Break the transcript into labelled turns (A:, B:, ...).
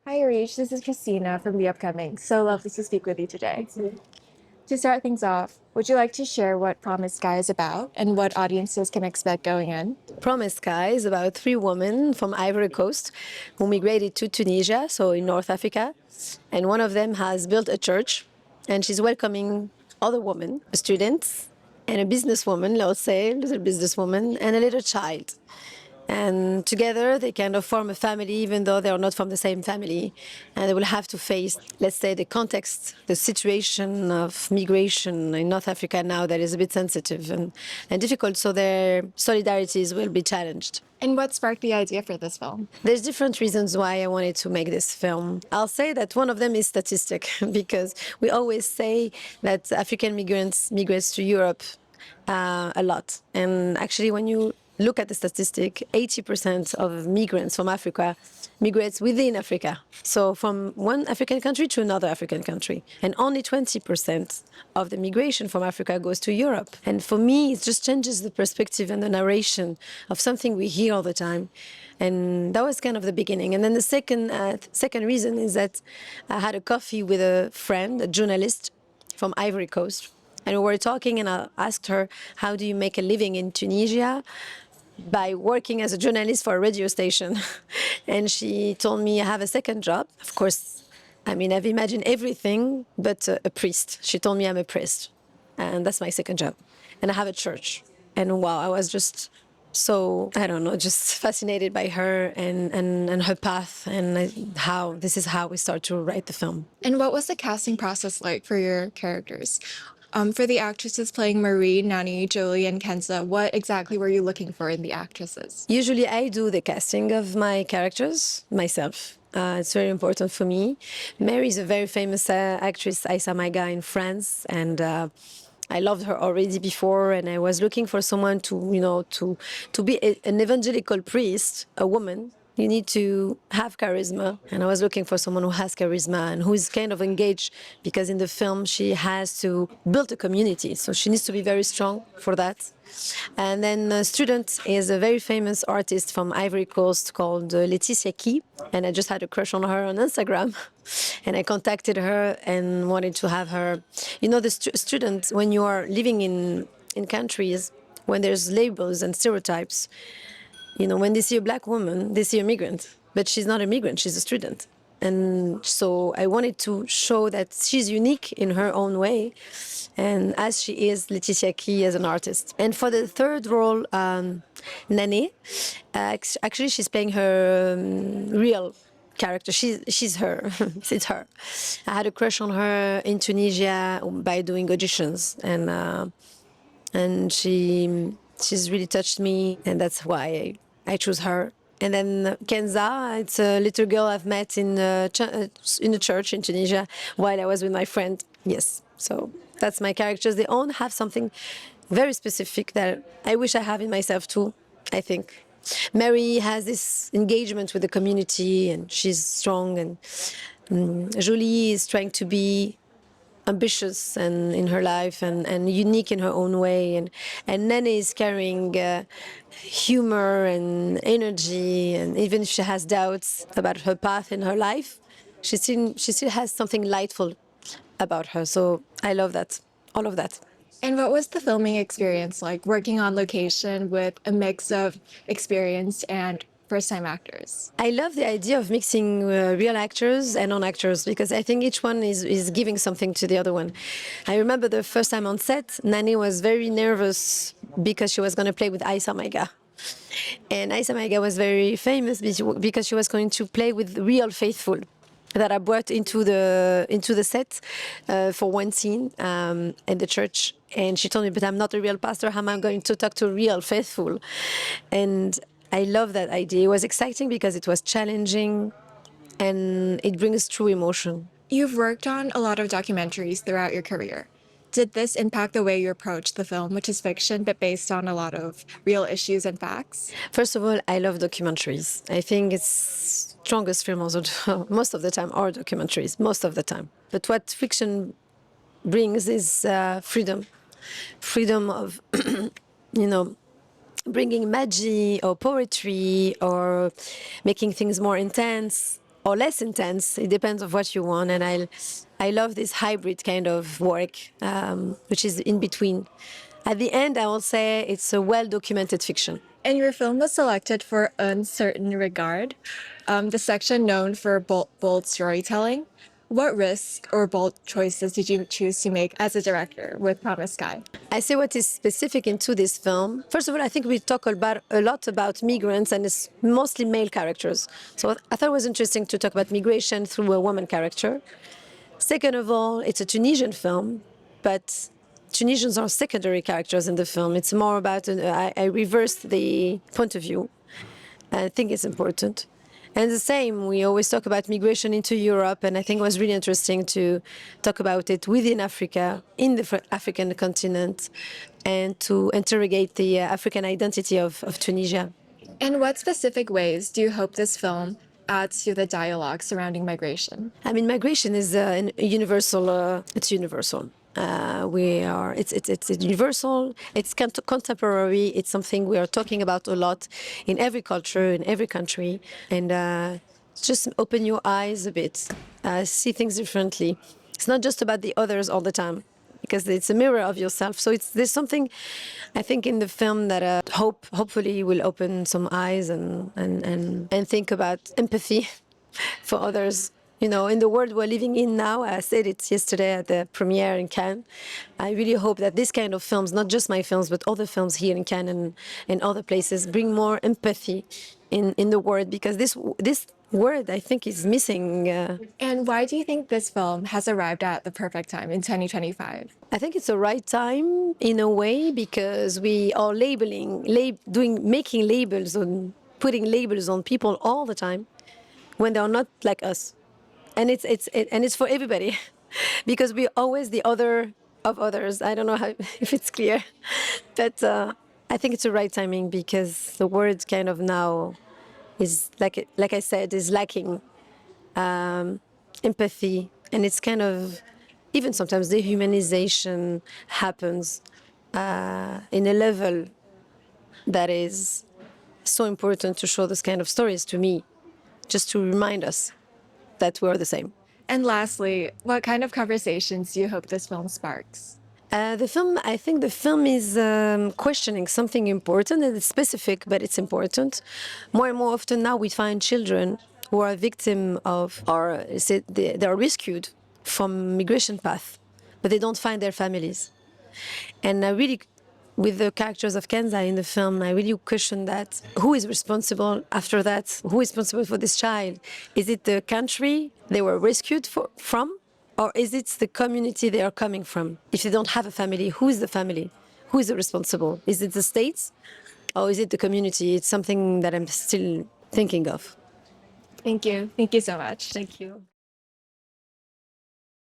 A: Hi, Erige. This is Christina from The Upcoming. So lovely to speak with you today. To start things off, would you like to share what Promised Sky is about and what audiences can expect going in?
B: Promised Sky is about three women from Ivory Coast who migrated to Tunisia, so in North Africa. And one of them has built a church and she's welcoming other women, students, and a businesswoman, let's say, a little businesswoman, and a little child. And together they kind of form a family, even though they are not from the same family. And they will have to face, let's say, the context, the situation of migration in North Africa now that is a bit sensitive and difficult, so their solidarities will be challenged.
A: And what sparked the idea for this film?
B: There's different reasons why I wanted to make this film. I'll say that one of them is statistic, because we always say that African migrants migrate to Europe a lot. And actually, when you look at the statistic, 80% of migrants from Africa migrates within Africa. So from one African country to another African country. And only 20% of the migration from Africa goes to Europe. And for me, it just changes the perspective and the narration of something we hear all the time. And that was kind of the beginning. And then the second reason is that I had a coffee with a friend, a journalist from Ivory Coast. And we were talking, and I asked her, how do you make a living in Tunisia? By working as a journalist for a radio station. And she told me I have a second job. Of course, I mean, I've imagined everything but a priest. She told me I'm a priest. And that's my second job. And I have a church. And wow, I was just so, I don't know, just fascinated by her and her path and how this is how we start to write the film.
A: And what was the casting process like for your characters? For the actresses playing Marie, Nani, Jolie, and Kenza, what exactly were you looking for in the actresses?
B: Usually, I do the casting of my characters myself. It's very important for me. Mary is a very famous actress, Aïssa Maiga, in France, and I loved her already before. And I was looking for someone to be an evangelical priest, a woman. You need to have charisma. And I was looking for someone who has charisma and who is kind of engaged, because in the film she has to build a community. So she needs to be very strong for that. And then a student is a very famous artist from Ivory Coast called Laetitia Key. And I just had a crush on her on Instagram. And I contacted her and wanted to have her. You know, the students, when you are living in countries, when there's labels and stereotypes, you know, when they see a black woman, they see a migrant, but she's not a migrant, she's a student. And so I wanted to show that she's unique in her own way, and as she is Laetitia Key as an artist. And for the third role, Nane, actually she's playing her real character. She's her. It's her. I had a crush on her in Tunisia by doing auditions, and she's really touched me, and that's why I chose her. And then Kenza, it's a little girl I've met in a church in Tunisia while I was with my friend. Yes, so that's my characters. They all have something very specific that I wish I have in myself too, I think. Mary has this engagement with the community, and she's strong, and Jolie is trying to be ambitious and in her life and unique in her own way, and Nene is carrying humor and energy, and even if she has doubts about her path in her life, she still has something lightful about her. So I love that, all of that.
A: And what was the filming experience like working on location with a mix of experienced and first time actors?
B: I love the idea of mixing real actors and non-actors, because I think each one is giving something to the other one. I remember the first time on set, Nani was very nervous because she was going to play with Aïssa Maiga. And Aïssa Maiga was very famous because she was going to play with real faithful that I brought into the set for one scene in the church. And she told me, but I'm not a real pastor. How am I going to talk to a real faithful? And I love that idea. It was exciting because it was challenging, and it brings true emotion.
A: You've worked on a lot of documentaries throughout your career. Did this impact the way you approach the film, which is fiction but based on a lot of real issues and facts?
B: First of all, I love documentaries. I think it's strongest film also most of the time are documentaries, most of the time. But what fiction brings is freedom of, you know, bringing magic or poetry or making things more intense. or less intense. It depends on what you want. And I love this hybrid kind of work, which is in between. At the end, I will say it's a well-documented fiction.
A: And your film was selected for Uncertain Regard, the section known for bold storytelling. What risks or bold choices did you choose to make as a director with Promise Sky?
B: I say what is specific into this film. First of all, I think we talk a lot about migrants, and it's mostly male characters. So I thought it was interesting to talk about migration through a woman character. Second of all, it's a Tunisian film, but Tunisians are secondary characters in the film. It's more about, I reversed the point of view. I think it's important. And the same, we always talk about migration into Europe, and I think it was really interesting to talk about it within Africa, in the African continent, and to interrogate the African identity of Tunisia.
A: In what specific ways do you hope this film adds to the dialogue surrounding migration?
B: I mean, migration is universal. It's universal. It's universal. It's contemporary. It's something we are talking about a lot in every culture, in every country, and just open your eyes a bit, see things differently. It's not just about the others all the time, because it's a mirror of yourself. So there's something, I think, in the film that hopefully will open some eyes and think about empathy for others. You know, in the world we're living in now, I said it yesterday at the premiere in Cannes, I really hope that this kind of films, not just my films, but other films here in Cannes and in other places, bring more empathy in the world, because this word, I think, is missing.
A: And why do you think this film has arrived at the perfect time in 2025?
B: I think it's the right time in a way, because we are making labels on, putting labels on people all the time when they are not like us. And it's for everybody, because we're always the other of others. I don't know if it's clear, but I think it's the right timing, because the word kind of now is like I said, is lacking empathy, and it's kind of, even sometimes dehumanization happens in a level that is so important to show this kind of stories to me, just to remind us that we're the same.
A: And lastly, what kind of conversations do you hope this film sparks?
B: I think the film is questioning something important, and it's specific, but it's important. More and more often now we find children who are victim of, or they are rescued from migration path, but they don't find their families. And I really, with the characters of Kenza in the film, I really question that. Who is responsible after that? Who is responsible for this child? Is it the country they were rescued from? Or is it the community they are coming from? If they don't have a family, who is the family? Who is the responsible? Is it the states? Or is it the community? It's something that I'm still thinking of.
A: Thank you. Thank you so much.
B: Thank you.